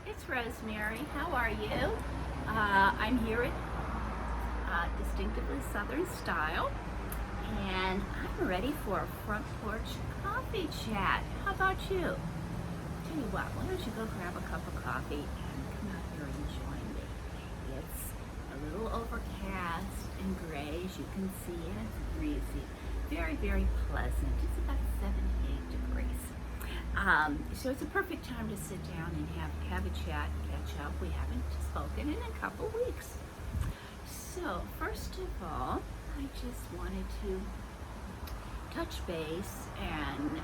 It's Rosemary. How are you? I'm here at Distinctively Southern Style, and I'm ready for a Front Porch Coffee Chat. How about you? Tell you what, why don't you go grab a cup of coffee and come out here and join me? It's a little overcast and gray, as you can see, and it's breezy. Very, very pleasant. It's about 78 degrees. So it's a perfect time to sit down and have a chat, catch up. We haven't spoken in a couple weeks. So first of all, I just wanted to touch base and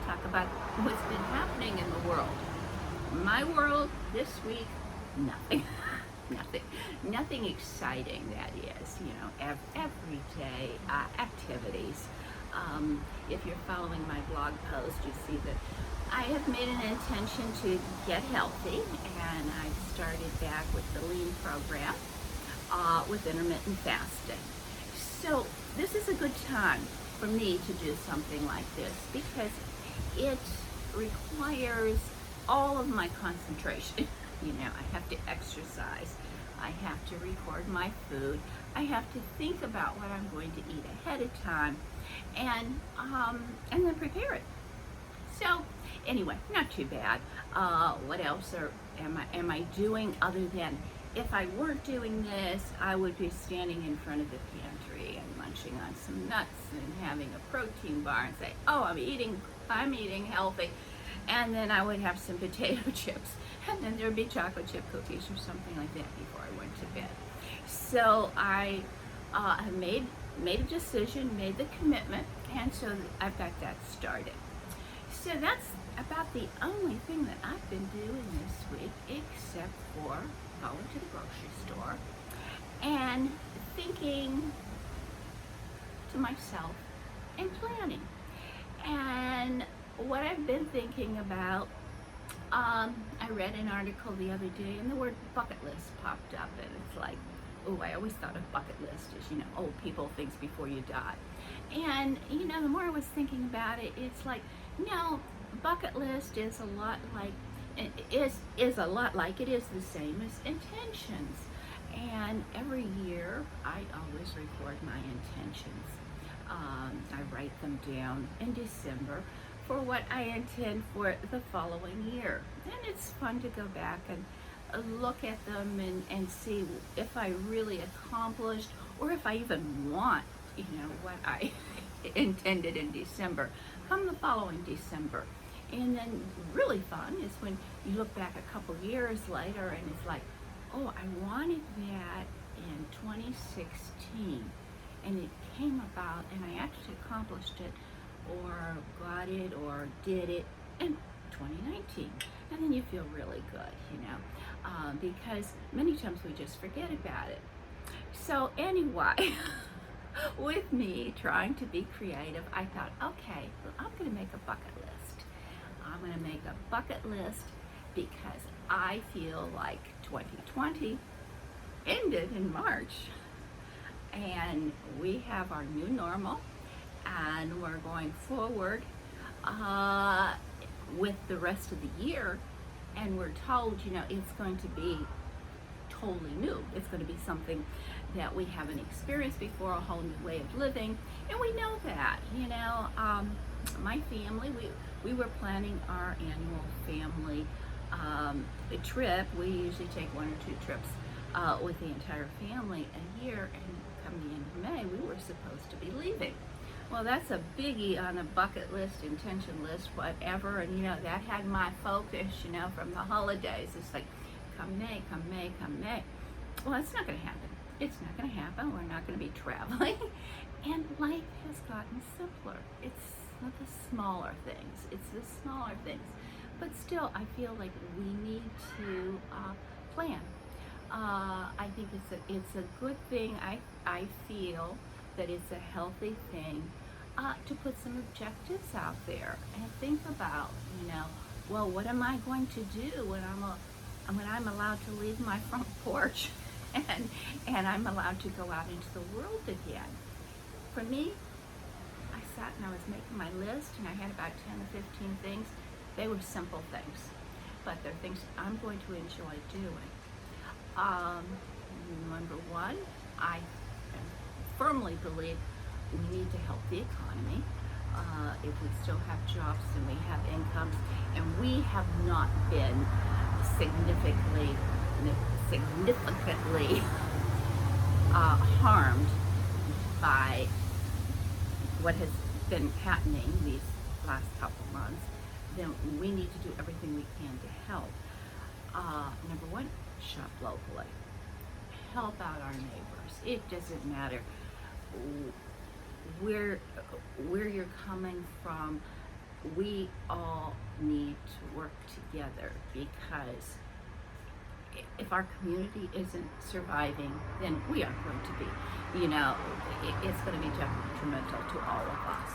talk about what's been happening in the world. My world this week, nothing. Nothing exciting, that is, everyday activities. If you're following my blog post, you see that I have made an intention to get healthy, and I've started back with the lean program with intermittent fasting. So this is a good time for me to do something like this because it requires all of my concentration. I have to exercise, I have to record my food, I have to think about what I'm going to eat ahead of time, and then prepare it. So anyway, not too bad. What else am I doing other than, if I weren't doing this, I would be standing in front of the pantry and munching on some nuts and having a protein bar and say, oh, I'm eating healthy. And then I would have some potato chips, and then there'd be chocolate chip cookies or something like that before I went to bed. So I have made a decision, made the commitment, and so I've got that started. So that's about the only thing that I've been doing this week, except for going to the grocery store and thinking to myself and planning. And what I've been thinking about, I read an article the other day and the word bucket list popped up, and it's like, oh, I always thought of bucket list as, old people, things before you die. And, the more I was thinking about it, it's like, no, bucket list is a lot like, it is the same as intentions. And every year, I always record my intentions. I write them down in December for what I intend for the following year. And it's fun to go back and look at them and see if I really accomplished, or if I even want, what I intended in December, come the following December. And then really fun is when you look back a couple years later and it's like, oh, I wanted that in 2016, and it came about and I actually accomplished it or got it or did it in 2019. And then you feel really good, because many times we just forget about it. So anyway, with me trying to be creative, I thought, okay, well, I'm going to make a bucket list. I'm going to make a bucket list because I feel like 2020 ended in March, and we have our new normal, and we're going forward with the rest of the year, and we're told, it's going to be totally new. It's going to be something that we haven't experienced before, a whole new way of living, and we know that. My family, we were planning our annual family trip. We usually take 1 or 2 trips with the entire family a year, and come the end of May, we were supposed to be leaving. Well, that's a biggie on a bucket list, intention list, whatever, and that had my focus, from the holidays. It's like, come May, come May, come May. Well, it's not going to happen. It's not going to happen. We're not going to be traveling. And life has gotten simpler. It's not the smaller things. It's the smaller things. But still, I feel like we need to plan. I think it's a good thing. I feel that it's a healthy thing to put some objectives out there and think about, well, what am I going to do when I'm allowed to leave my front porch and I'm allowed to go out into the world again. For me, I sat and I was making my list, and I had about 10 or 15 things. They were simple things. but they're things I'm going to enjoy doing. Um, Number one, I firmly believe we need to help the economy. If we still have jobs and we have incomes, and we have not been significantly harmed by what has been happening these last couple months, then we need to do everything we can to help. Number one, shop locally. Help out our neighbors. It doesn't matter where you're coming from. We all need to work together, because if our community isn't surviving, then we are going to be. It's going to be detrimental to all of us.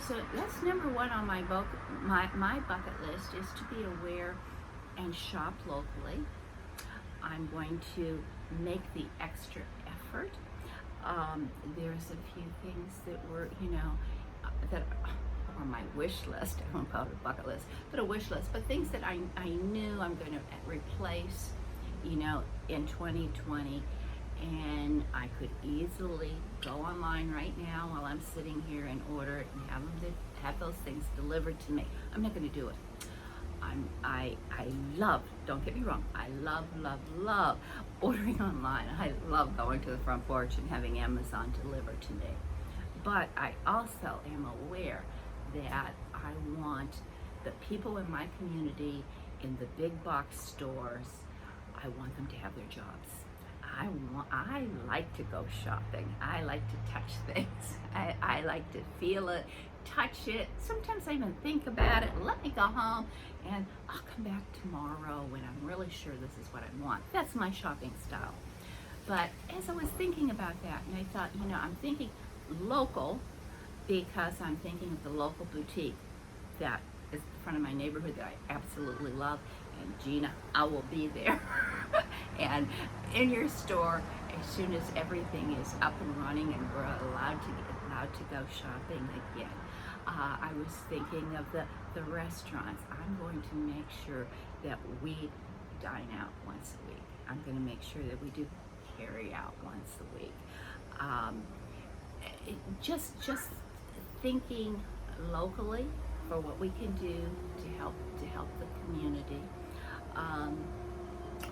So that's number one on my bucket list, is to be aware and shop locally. I'm going to make the extra effort. There's a few things that were, that are on my wish list. I won't call it a bucket list, but a wish list. But things that I knew I'm going to replace, in 2020. And I could easily go online right now while I'm sitting here and order it and have those things delivered to me. I'm not going to do it. I love, don't get me wrong, I love ordering online. I love going to the front porch and having Amazon deliver to me. But I also am aware that I want the people in my community, in the big box stores, I want them to have their jobs. I like to go shopping. I like to touch things. I like to feel it, touch it. Sometimes I even think about it. Let me go home and I'll come back tomorrow when I'm really sure this is what I want. That's my shopping style. But as I was thinking about that, and I thought, I'm thinking local, because I'm thinking of the local boutique that is in front of my neighborhood that I absolutely love. And Gina, I will be there. And in your store, as soon as everything is up and running and we're allowed to go shopping again. I was thinking of the restaurants. I'm going to make sure that we dine out once a week. I'm going to make sure that we do carry out once a week. Just thinking locally for what we can do to help the community.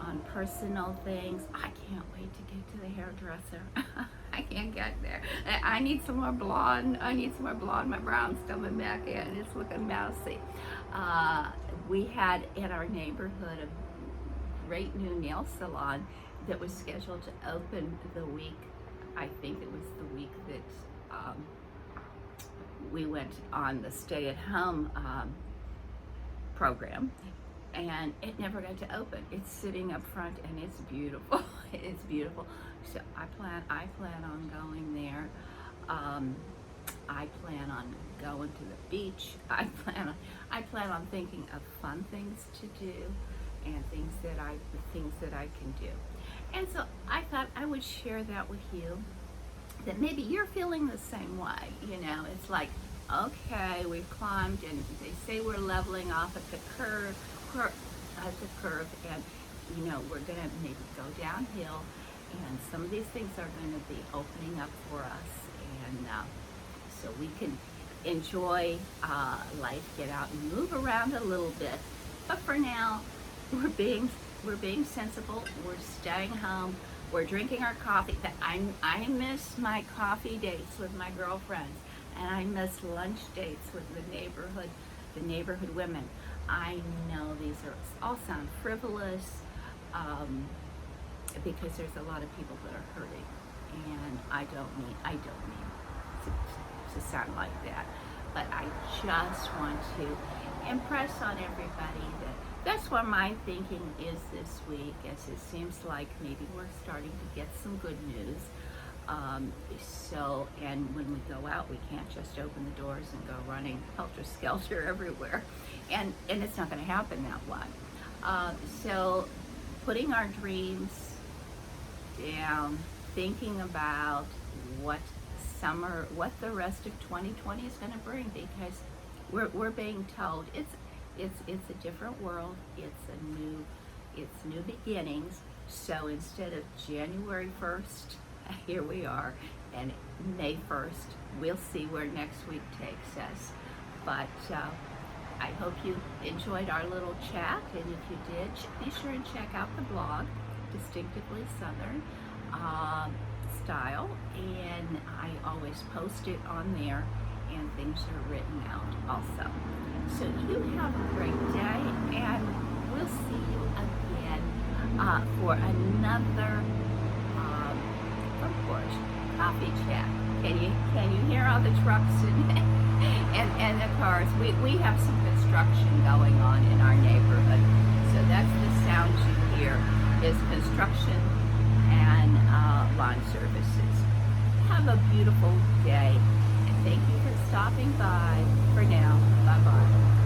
On personal things, I can't wait to get to the hairdresser. I can't get there. I need some more blonde. My brown's coming back in. It's looking mousy. We had in our neighborhood a great new nail salon that was scheduled to open the week, I think it was the week that we went on the stay-at-home program. And it never got to open. It's sitting up front and it's beautiful. It's beautiful. So I plan on going there. I plan on going to the beach. I plan on thinking of fun things to do and things that I can do. And so I thought I would share that with you, that maybe you're feeling the same way. It's like, okay, we've climbed, and they say we're leveling off at the curve, and we're gonna maybe go downhill, and some of these things are going to be opening up for us, and so we can enjoy life, get out and move around a little bit. But for now, we're being sensible. We're staying home. We're drinking our coffee. I miss my coffee dates with my girlfriends, and I miss lunch dates with the neighborhood women. I know these all sound frivolous, because there's a lot of people that are hurting, and I don't mean to sound like that, but I just want to impress on everybody that that's what my thinking is this week, as it seems like maybe we're starting to get some good news. And when we go out, we can't just open the doors and go running helter-skelter everywhere. And it's not going to happen that way. So putting our dreams down, thinking about what the rest of 2020 is going to bring, because we're being told it's a different world. It's new beginnings. So instead of January 1st, here we are, and May 1st, we'll see where next week takes us. But I hope you enjoyed our little chat, and if you did, be sure and check out the blog, Distinctively Southern Style, and I always post it on there, and things are written out also. So you have a great day, and we'll see you again for another Front Porch Coffee Chat. Can you hear all the trucks and the cars? We have some construction going on in our neighborhood, so that's the sound you hear is construction and lawn services. Have a beautiful day, and thank you for stopping by. For now, bye-bye.